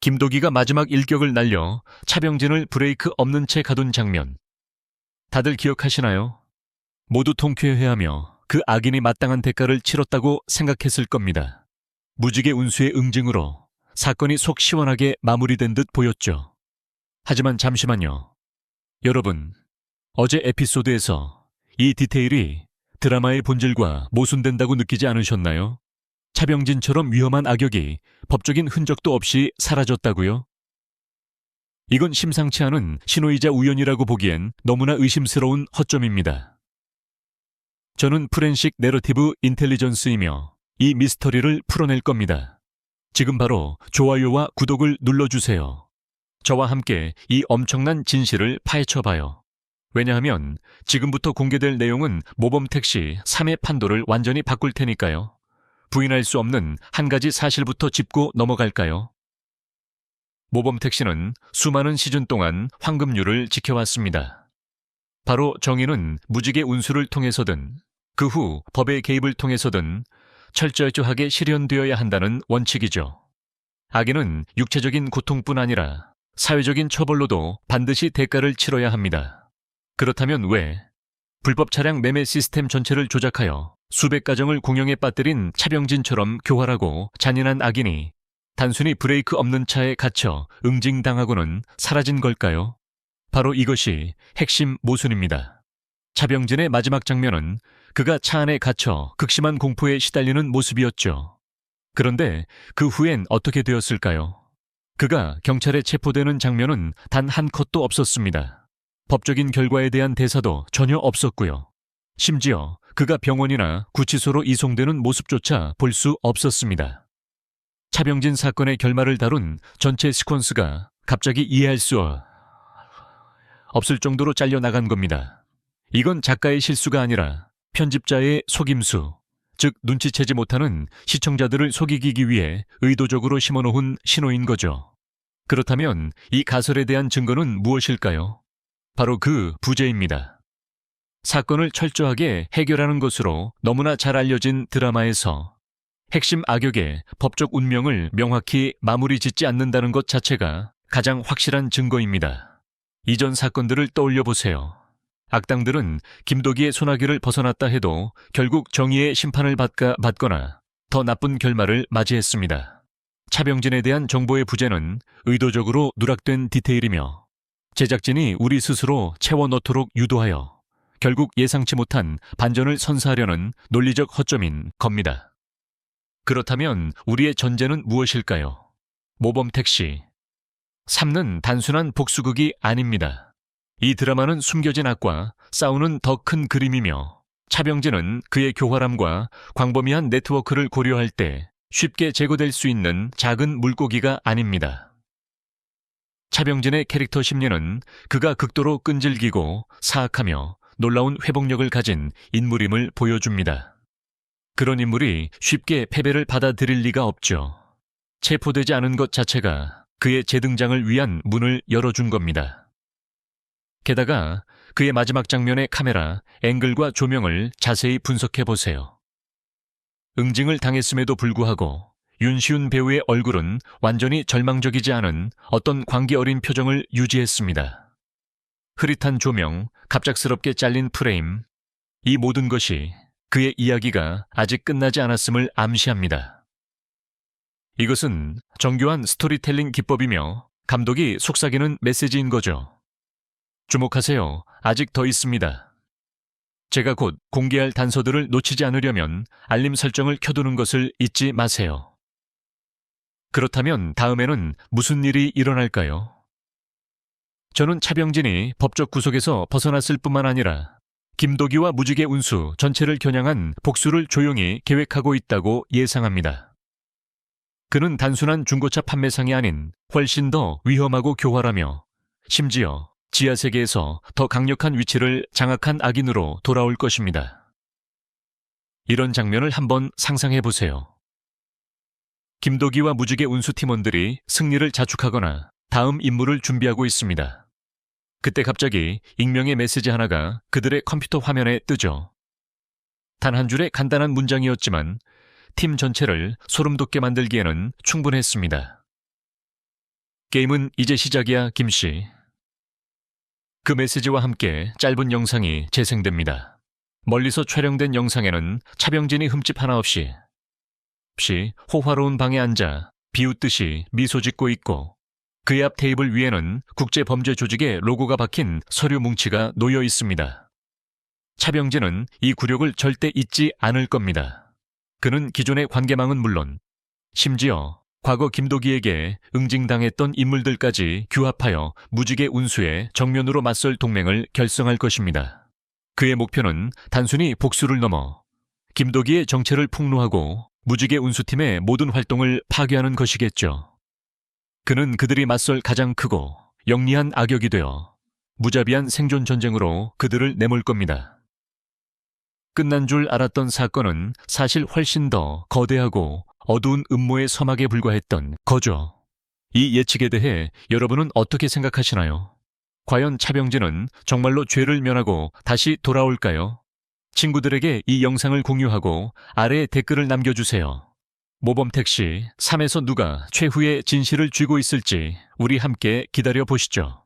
김도기가 마지막 일격을 날려 차병진을 브레이크 없는 채 가둔 장면. 다들 기억하시나요? 모두 통쾌해하며 그 악인이 마땅한 대가를 치렀다고 생각했을 겁니다. 무지개 운수의 응징으로 사건이 속 시원하게 마무리된 듯 보였죠. 하지만 잠시만요. 여러분, 어제 에피소드에서 이 디테일이 드라마의 본질과 모순된다고 느끼지 않으셨나요? 차병진처럼 위험한 악역이 법적인 흔적도 없이 사라졌다고요? 이건 심상치 않은 신호이자 우연이라고 보기엔 너무나 의심스러운 허점입니다. 저는 프렌식 내러티브 인텔리전스이며 이 미스터리를 풀어낼 겁니다. 지금 바로 좋아요와 구독을 눌러주세요. 저와 함께 이 엄청난 진실을 파헤쳐봐요. 왜냐하면 지금부터 공개될 내용은 모범택시 3의 판도를 완전히 바꿀 테니까요. 부인할 수 없는 한 가지 사실부터 짚고 넘어갈까요? 모범택시는 수많은 시즌 동안 황금률을 지켜왔습니다. 바로 정의는 무지개 운수를 통해서든 그 후 법의 개입을 통해서든 철저하게 실현되어야 한다는 원칙이죠. 악인은 육체적인 고통뿐 아니라 사회적인 처벌로도 반드시 대가를 치러야 합니다. 그렇다면 왜 불법 차량 매매 시스템 전체를 조작하여 수백 가정을 공영에 빠뜨린 차병진처럼 교활하고 잔인한 악인이 단순히 브레이크 없는 차에 갇혀 응징당하고는 사라진 걸까요? 바로 이것이 핵심 모순입니다. 차병진의 마지막 장면은 그가 차 안에 갇혀 극심한 공포에 시달리는 모습이었죠. 그런데 그 후엔 어떻게 되었을까요? 그가 경찰에 체포되는 장면은 단 한 컷도 없었습니다. 법적인 결과에 대한 대사도 전혀 없었고요. 심지어 그가 병원이나 구치소로 이송되는 모습조차 볼 수 없었습니다. 차병진 사건의 결말을 다룬 전체 시퀀스가 갑자기 이해할 수 없을 정도로 잘려나간 겁니다. 이건 작가의 실수가 아니라 편집자의 속임수, 즉 눈치채지 못하는 시청자들을 속이기 위해 의도적으로 심어놓은 신호인 거죠. 그렇다면 이 가설에 대한 증거는 무엇일까요? 바로 그 부재입니다. 사건을 철저하게 해결하는 것으로 너무나 잘 알려진 드라마에서 핵심 악역의 법적 운명을 명확히 마무리 짓지 않는다는 것 자체가 가장 확실한 증거입니다. 이전 사건들을 떠올려 보세요. 악당들은 김도기의 소나기를 벗어났다 해도 결국 정의의 심판을 받거나 더 나쁜 결말을 맞이했습니다. 차병진에 대한 정보의 부재는 의도적으로 누락된 디테일이며 제작진이 우리 스스로 채워 넣도록 유도하여 결국 예상치 못한 반전을 선사하려는 논리적 허점인 겁니다. 그렇다면 우리의 전제는 무엇일까요? 모범택시 3는 단순한 복수극이 아닙니다. 이 드라마는 숨겨진 악과 싸우는 더 큰 그림이며 차병진은 그의 교활함과 광범위한 네트워크를 고려할 때 쉽게 제거될 수 있는 작은 물고기가 아닙니다. 차병진의 캐릭터 심리는 그가 극도로 끈질기고 사악하며 놀라운 회복력을 가진 인물임을 보여줍니다. 그런 인물이 쉽게 패배를 받아들일 리가 없죠. 체포되지 않은 것 자체가 그의 재등장을 위한 문을 열어준 겁니다. 게다가 그의 마지막 장면의 카메라, 앵글과 조명을 자세히 분석해 보세요. 응징을 당했음에도 불구하고 윤시훈 배우의 얼굴은 완전히 절망적이지 않은 어떤 광기 어린 표정을 유지했습니다. 흐릿한 조명, 갑작스럽게 잘린 프레임, 이 모든 것이 그의 이야기가 아직 끝나지 않았음을 암시합니다. 이것은 정교한 스토리텔링 기법이며 감독이 속삭이는 메시지인 거죠. 주목하세요. 아직 더 있습니다. 제가 곧 공개할 단서들을 놓치지 않으려면 알림 설정을 켜두는 것을 잊지 마세요. 그렇다면 다음에는 무슨 일이 일어날까요? 저는 차병진이 법적 구속에서 벗어났을 뿐만 아니라 김도기와 무지개 운수 전체를 겨냥한 복수를 조용히 계획하고 있다고 예상합니다. 그는 단순한 중고차 판매상이 아닌 훨씬 더 위험하고 교활하며 심지어 지하세계에서 더 강력한 위치를 장악한 악인으로 돌아올 것입니다. 이런 장면을 한번 상상해 보세요. 김도기와 무지개 운수 팀원들이 승리를 자축하거나 다음 임무를 준비하고 있습니다. 그때 갑자기 익명의 메시지 하나가 그들의 컴퓨터 화면에 뜨죠. 단 한 줄의 간단한 문장이었지만 팀 전체를 소름 돋게 만들기에는 충분했습니다. 게임은 이제 시작이야, 김씨. 그 메시지와 함께 짧은 영상이 재생됩니다. 멀리서 촬영된 영상에는 차병진이 흠집 하나 없이 호화로운 방에 앉아 비웃듯이 미소 짓고 있고, 그의 앞 테이블 위에는 국제범죄조직의 로고가 박힌 서류 뭉치가 놓여 있습니다. 차병진은 이 굴욕을 절대 잊지 않을 겁니다. 그는 기존의 관계망은 물론 심지어 과거 김도기에게 응징당했던 인물들까지 규합하여 무지개 운수에 정면으로 맞설 동맹을 결성할 것입니다. 그의 목표는 단순히 복수를 넘어 김도기의 정체를 폭로하고 무지개 운수팀의 모든 활동을 파괴하는 것이겠죠. 그는 그들이 맞설 가장 크고 영리한 악역이 되어 무자비한 생존 전쟁으로 그들을 내몰 겁니다. 끝난 줄 알았던 사건은 사실 훨씬 더 거대하고 어두운 음모의 서막에 불과했던 거죠. 이 예측에 대해 여러분은 어떻게 생각하시나요? 과연 차병진은 정말로 죄를 면하고 다시 돌아올까요? 친구들에게 이 영상을 공유하고 아래에 댓글을 남겨주세요. 모범택시 3에서 누가 최후의 진실을 쥐고 있을지 우리 함께 기다려 보시죠.